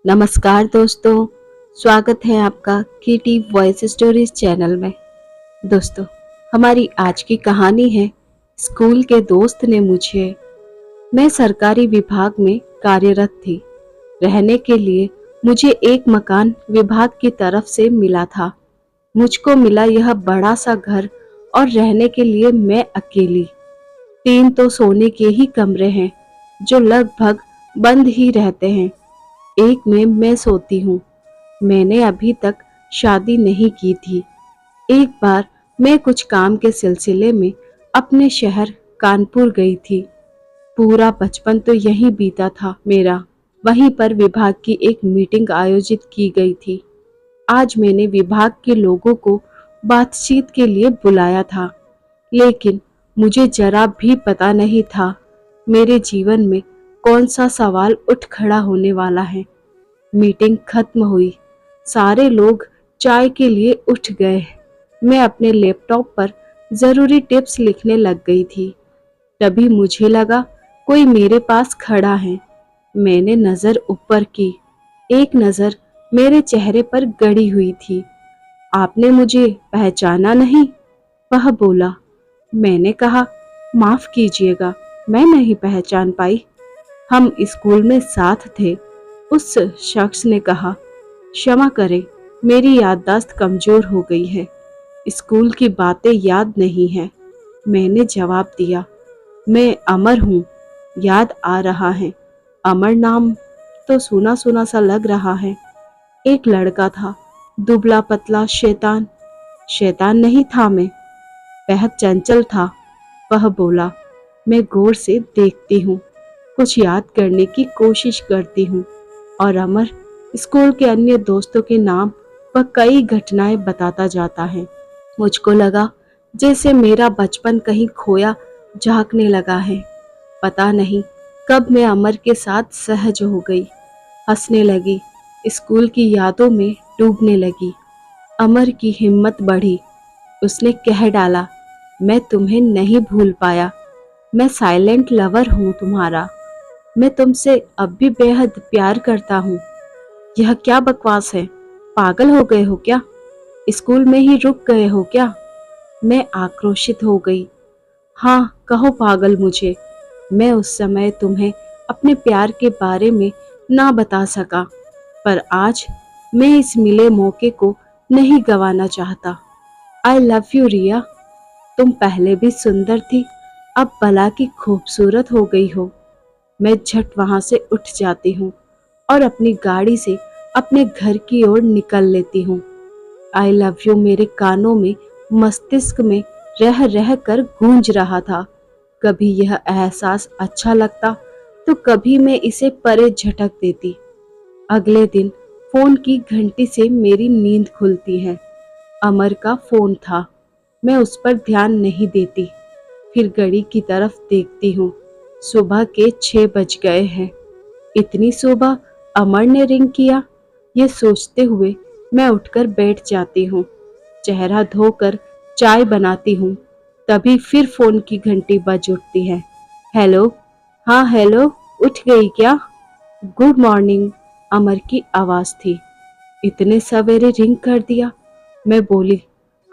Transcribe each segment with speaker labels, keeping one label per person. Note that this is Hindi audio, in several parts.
Speaker 1: नमस्कार दोस्तों, स्वागत है आपका कीटी वॉइस स्टोरीज चैनल में। दोस्तों, हमारी आज की कहानी है स्कूल के दोस्त ने मुझे। मैं सरकारी विभाग में कार्यरत थी। रहने के लिए मुझे एक मकान विभाग की तरफ से मिला था। मुझको मिला यह बड़ा सा घर और रहने के लिए मैं अकेली। 3 तो सोने के ही कमरे हैं जो लगभग बंद ही रहते हैं। एक में मैं सोती हूँ। मैंने अभी तक शादी नहीं की थी। एक बार मैं कुछ काम के सिलसिले में अपने शहर कानपुर गई थी। पूरा बचपन तो यहीं बीता था मेरा। वहीं पर विभाग की एक मीटिंग आयोजित की गई थी। आज मैंने विभाग के लोगों को बातचीत के लिए बुलाया था, लेकिन मुझे जरा भी पता नहीं था मेरे जीवन में कौन सा सवाल उठ खड़ा होने वाला है। मीटिंग खत्म हुई। सारे लोग चाय के लिए उठ गए। मैं अपने लैपटॉप पर जरूरी टिप्स लिखने लग गई थी। तभी मुझे लगा कोई मेरे पास खड़ा है। मैंने नजर ऊपर की। एक नजर मेरे चेहरे पर गड़ी हुई थी। आपने मुझे पहचाना नहीं? वह बोला। मैंने कहा, माफ कीजिएगा, मैं नहीं पहचान पाई। हम स्कूल में साथ थे। उस शख्स ने कहा, क्षमा करें, मेरी याददाश्त कमजोर हो गई है। स्कूल की बातें याद नहीं है। मैंने जवाब दिया, मैं अमर हूँ। याद आ रहा है। अमर नाम तो सुना सुना सा लग रहा है। एक लड़का था, दुबला पतला, शैतान। शैतान नहीं था मैं, बेहद चंचल था। वह बोला। मैं गौर से देखती हूँ, कुछ याद करने की कोशिश करती हूँ और अमर स्कूल के अन्य दोस्तों के नाम व कई घटनाएं बताता जाता है। मुझको लगा जैसे मेरा बचपन कहीं खोया झांकने लगा है। पता नहीं कब मैं अमर के साथ सहज हो गई, हंसने लगी, स्कूल की यादों में डूबने लगी। अमर की हिम्मत बढ़ी। उसने कह डाला, मैं तुम्हें नहीं भूल पाया। मैं साइलेंट लवर हूँ तुम्हारा। मैं तुमसे अब भी बेहद प्यार करता हूँ। यह क्या बकवास है? पागल हो गए हो क्या? स्कूल में ही रुक गए हो क्या? मैं आक्रोशित हो गई। हाँ, कहो पागल मुझे। मैं उस समय तुम्हें अपने प्यार के बारे में ना बता सका, पर आज मैं इस मिले मौके को नहीं गंवाना चाहता। आई लव यू रिया। तुम पहले भी सुंदर थी, अब भला की खूबसूरत हो गई हो। मैं झट वहां से उठ जाती हूँ और अपनी गाड़ी से अपने घर की ओर निकल लेती हूँ। आई लव यू मेरे कानों में, मस्तिष्क में रह रह कर गूंज रहा था। कभी यह एहसास अच्छा लगता तो कभी मैं इसे परे झटक देती। अगले दिन फोन की घंटी से मेरी नींद खुलती है। अमर का फोन था। मैं उस पर ध्यान नहीं देती। फिर घड़ी की तरफ देखती हूँ। सुबह के 6 बज गए हैं। इतनी सुबह अमर ने रिंग किया? ये सोचते हुए मैं उठकर बैठ जाती हूँ। चेहरा धोकर चाय बनाती हूँ। तभी फिर फोन की घंटी बज उठती है। हेलो। हाँ हेलो, उठ गई क्या? गुड मॉर्निंग, अमर की आवाज थी। इतने सवेरे रिंग कर दिया? मैं बोली,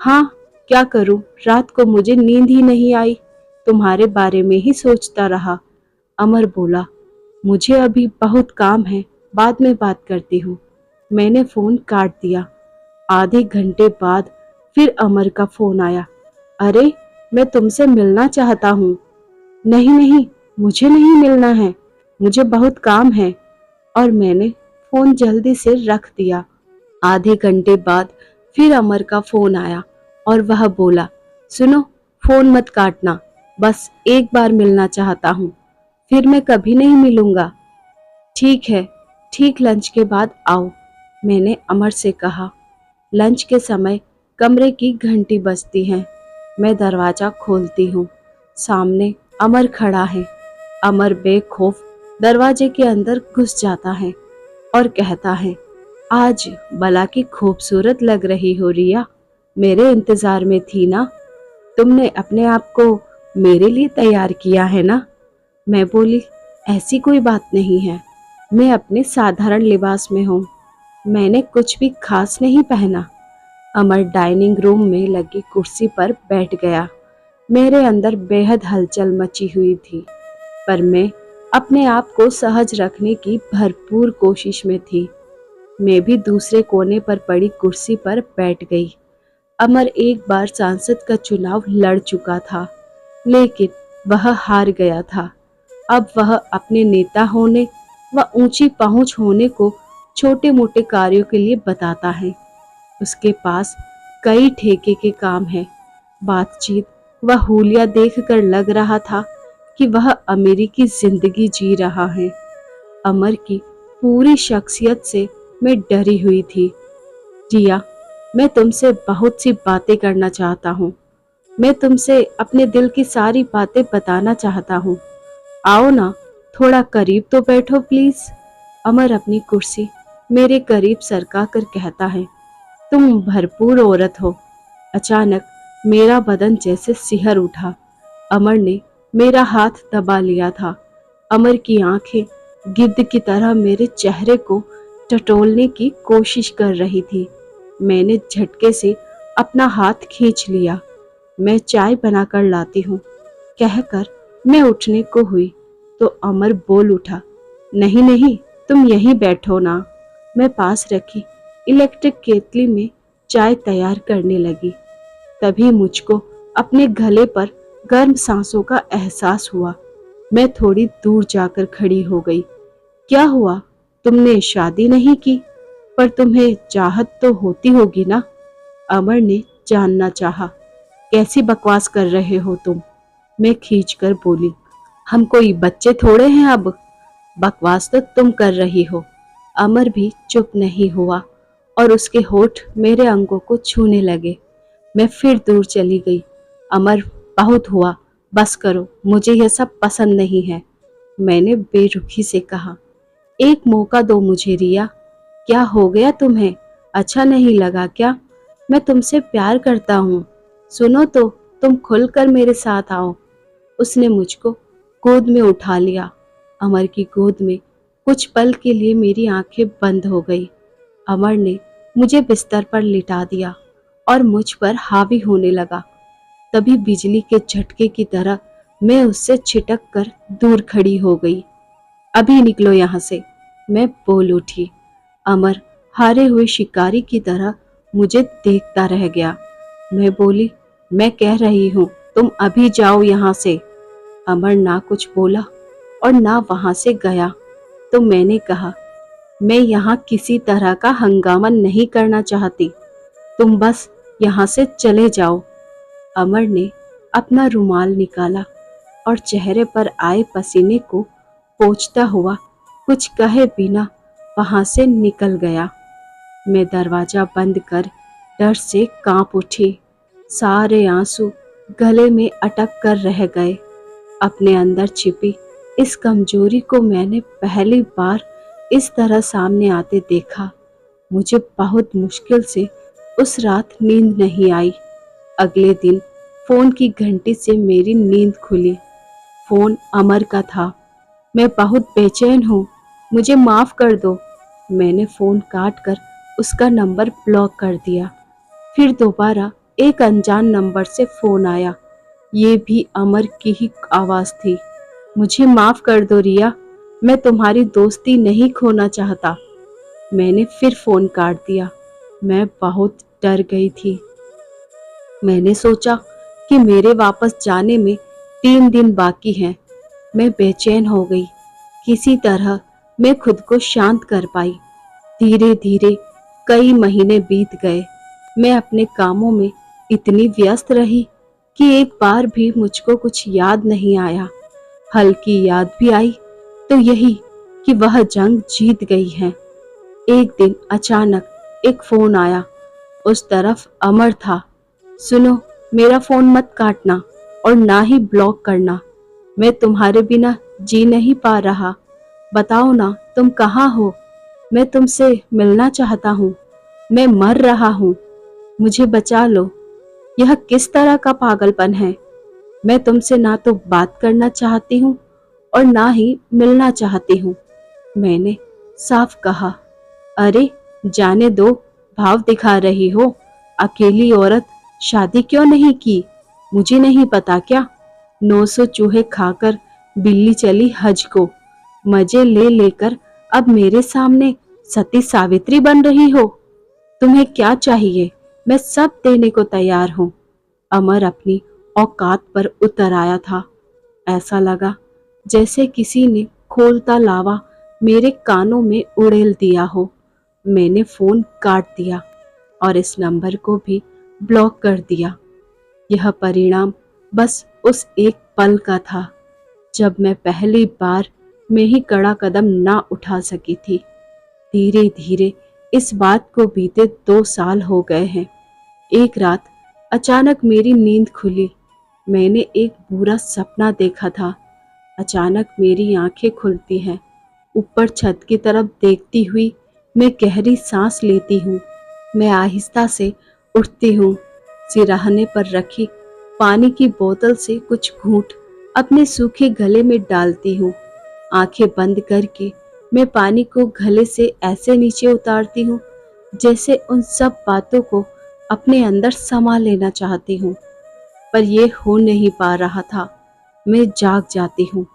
Speaker 1: हाँ, क्या करूं, रात को मुझे नींद ही नहीं आई, तुम्हारे बारे में ही सोचता रहा। अमर बोला, मुझे अभी बहुत काम है, बाद में बात करती हूँ। मैंने फोन काट दिया। आधे घंटे बाद फिर अमर का फोन आया। अरे, मैं तुमसे मिलना चाहता हूँ। नहीं नहीं, मुझे नहीं मिलना है, मुझे बहुत काम है। और मैंने फोन जल्दी से रख दिया। आधे घंटे बाद फिर अमर का फोन आया और वह बोला, सुनो, फोन मत काटना, बस एक बार मिलना चाहता हूँ, फिर मैं कभी नहीं मिलूंगा। ठीक है, ठीक लंच के बाद आओ, मैंने अमर से कहा। लंच के समय कमरे की घंटी बजती है। मैं दरवाजा खोलती हूँ। सामने अमर खड़ा है। अमर बेखौफ दरवाजे के अंदर घुस जाता है और कहता है, आज भला की खूबसूरत लग रही हो रिया, मेरे इंतजार में थी ना? तुमने अपने आप को मेरे लिए तैयार किया है ना? मैं बोली, ऐसी कोई बात नहीं है, मैं अपने साधारण लिबास में हूँ। मैंने कुछ भी खास नहीं पहना। अमर डाइनिंग रूम में लगी कुर्सी पर बैठ गया। मेरे अंदर बेहद हलचल मची हुई थी, पर मैं अपने आप को सहज रखने की भरपूर कोशिश में थी। मैं भी दूसरे कोने पर पड़ी कुर्सी पर बैठ गई। अमर एक बार सांसद का चुनाव लड़ चुका था, लेकिन वह हार गया था। अब वह अपने नेता होने व ऊंची पहुंच होने को छोटे मोटे कार्यों के लिए बताता है। उसके पास कई ठेके के काम हैं। बातचीत व हुलिया देखकर लग रहा था कि वह अमेरिकी जिंदगी जी रहा है। अमर की पूरी शख्सियत से मैं डरी हुई थी। जिया, मैं तुमसे बहुत सी बातें करना चाहता हूँ। मैं तुमसे अपने दिल की सारी बातें बताना चाहता हूँ। आओ ना, थोड़ा करीब तो बैठो प्लीज। अमर अपनी कुर्सी मेरे करीब सरका कर कहता है। तुम भरपूर औरत हो। अचानक मेरा बदन जैसे सिहर उठा। अमर ने मेरा हाथ दबा लिया था। अमर की आंखें गिद्ध की तरह मेरे चेहरे को टटोलने की कोशिश कर रही थी। मैंने झटके से अपना हाथ खींच लिया। मैं चाय बनाकर लाती हूँ, कहकर मैं उठने को हुई तो अमर बोल उठा। नहीं नहीं, तुम यहीं बैठो ना। मैं पास रखी इलेक्ट्रिक केतली में चाय तैयार करने लगी। तभी मुझको अपने गले पर गर्म सांसों का एहसास हुआ। मैं थोड़ी दूर जाकर खड़ी हो गई। क्या हुआ? तुमने शादी नहीं की, पर तुम्हें चाहत तो होती होगी ना? अमर ने जानना चाहा। कैसी बकवास कर रहे हो तुम? मैं खींचकर बोली। हम कोई बच्चे थोड़े हैं अब। बकवास तो तुम कर रही हो। अमर भी चुप नहीं हुआ और उसके होठ मेरे अंगों को छूने लगे। मैं फिर दूर चली गई। अमर, बहुत हुआ, बस करो, मुझे यह सब पसंद नहीं है। मैंने बेरुखी से कहा। एक मौका दो मुझे रिया। क्या हो गया तुम्हें? अच्छा नहीं लगा क्या? मैं तुमसे प्यार करता हूँ। सुनो तो, तुम खुलकर मेरे साथ आओ। उसने मुझको गोद में उठा लिया। अमर की गोद में कुछ पल के लिए मेरी आंखें बंद हो गई। अमर ने मुझे बिस्तर पर लिटा दिया और मुझ पर हावी होने लगा। तभी बिजली के झटके की तरह मैं उससे छिटक कर दूर खड़ी हो गई। अभी निकलो यहाँ से, मैं बोल उठी। अमर हारे हुए शिकारी की तरह मुझे देखता रह गया। मैं बोली, मैं कह रही हूँ, तुम अभी जाओ यहाँ से। अमर ना कुछ बोला और ना वहां से गया। तो मैंने कहा, मैं यहाँ किसी तरह का हंगामा नहीं करना चाहती। तुम बस यहाँ से चले जाओ। अमर ने अपना रुमाल निकाला और चेहरे पर आए पसीने को पोंछता हुआ कुछ कहे बिना वहां से निकल गया। मैं दरवाजा बंद कर डर से कांप उठी। सारे आंसू गले में अटक कर रह गए। अपने अंदर छिपी इस कमजोरी को मैंने पहली बार इस तरह सामने आते देखा। मुझे बहुत मुश्किल से उस रात नींद नहीं आई। अगले दिन फोन की घंटी से मेरी नींद खुली। फोन अमर का था। मैं बहुत बेचैन हूँ, मुझे माफ कर दो। मैंने फोन काट कर उसका नंबर ब्लॉक कर दिया। फिर दोबारा एक अनजान नंबर से फोन आया। ये भी अमर की ही आवाज थी। मुझे माफ कर दो रिया, मैं तुम्हारी दोस्ती नहीं खोना चाहता। मैंने फिर फोन काट दिया। मैं बहुत डर गई थी। मैंने सोचा कि मेरे वापस जाने में 3 दिन बाकी हैं। मैं बेचैन हो गई। किसी तरह मैं खुद को शांत कर पाई। धीरे धीरे कई महीने बीत गए। मैं अपने कामों में इतनी व्यस्त रही कि एक बार भी मुझको कुछ याद नहीं आया। हल्की याद भी आई तो यही कि वह जंग जीत गई है। एक दिन अचानक एक फोन आया। उस तरफ अमर था। सुनो, मेरा फोन मत काटना और ना ही ब्लॉक करना। मैं तुम्हारे बिना जी नहीं पा रहा। बताओ ना, तुम कहाँ हो? मैं तुमसे मिलना चाहता हूँ। मैं मर रहा हूँ। मुझे बचा लो। यह किस तरह का पागलपन है? मैं तुमसे ना तो बात करना चाहती हूँ और ना ही मिलना चाहती हूँ। मैंने साफ कहा, अरे जाने दो, भाव दिखा रही हो। अकेली औरत शादी क्यों नहीं की? मुझे नहीं पता क्या? 900 चूहे खाकर बिल्ली चली हज को। मजे ले लेकर अब मेरे सामने सती सावित्री बन रही हो। तुम्हें क्या चाहिए? मैं सब देने को तैयार हूं। अमर अपनी औकात पर उतर आया था। ऐसा लगा जैसे किसी ने खोलता लावा मेरे कानों में उड़ेल दिया हो। मैंने फोन काट दिया और इस नंबर को भी ब्लॉक कर दिया। यह परिणाम बस उस एक पल का था जब मैं पहली बार में ही कड़ा कदम ना उठा सकी थी। धीरे धीरे इस बात को बीते 2 साल हो गए हैं। एक रात अचानक मेरी नींद खुली। मैंने एक बुरा सपना देखा था। अचानक मेरी आंखें खुलती हैं। ऊपर छत की तरफ देखती हुई मैं गहरी सांस लेती हूँ। मैं आहिस्ता से उठती हूँ। सिरहाने पर रखी पानी की बोतल से कुछ घूंट अपने सूखे गले में डालती हूँ। आंखें बंद करके मैं पानी को गले से ऐसे नीचे उतारती हूँ जैसे उन सब बातों को अपने अंदर समा लेना चाहती हूँ, पर ये हो नहीं पा रहा था। मैं जाग जाती हूँ।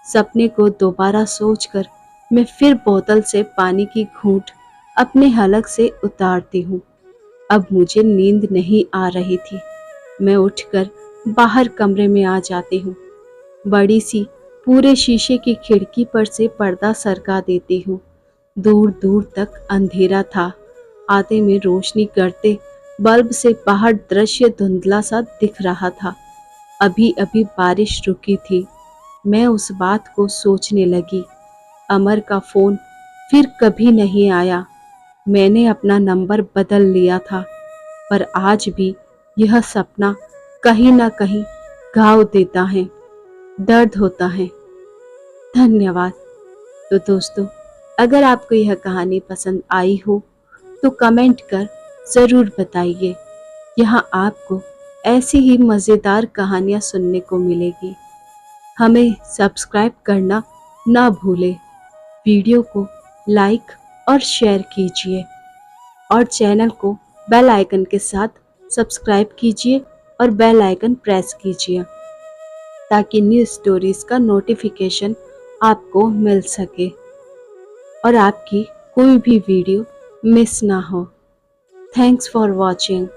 Speaker 1: सपने को दोबारा सोचकर मैं फिर बोतल से पानी की घूंट अपने हलक से उतारती हूँ। अब मुझे नींद नहीं आ रही थी। मैं उठकर बाहर कमरे में आ जाती हूँ। बड़ी सी पूरे शीशे की खिड़की पर से पर्दा सरका देती हूँ। दूर दूर तक अंधेरा था। आते में रोशनी करते बल्ब से बाहर दृश्य धुंधला सा दिख रहा था। अभी अभी बारिश रुकी थी। मैं उस बात को सोचने लगी। अमर का फोन फिर कभी नहीं आया। मैंने अपना नंबर बदल लिया था, पर आज भी यह सपना कहीं ना कहीं घाव देता है, दर्द होता है। धन्यवाद। तो दोस्तों, अगर आपको यह कहानी पसंद आई हो तो कमेंट कर ज़रूर बताइए। यहाँ आपको ऐसी ही मज़ेदार कहानियाँ सुनने को मिलेगी। हमें सब्सक्राइब करना ना भूलें। वीडियो को लाइक और शेयर कीजिए और चैनल को बेल आइकन के साथ सब्सक्राइब कीजिए और बेल आइकन प्रेस कीजिए ताकि न्यू स्टोरीज का नोटिफिकेशन आपको मिल सके और आपकी कोई भी वीडियो मिस ना हो। Thanks for watching.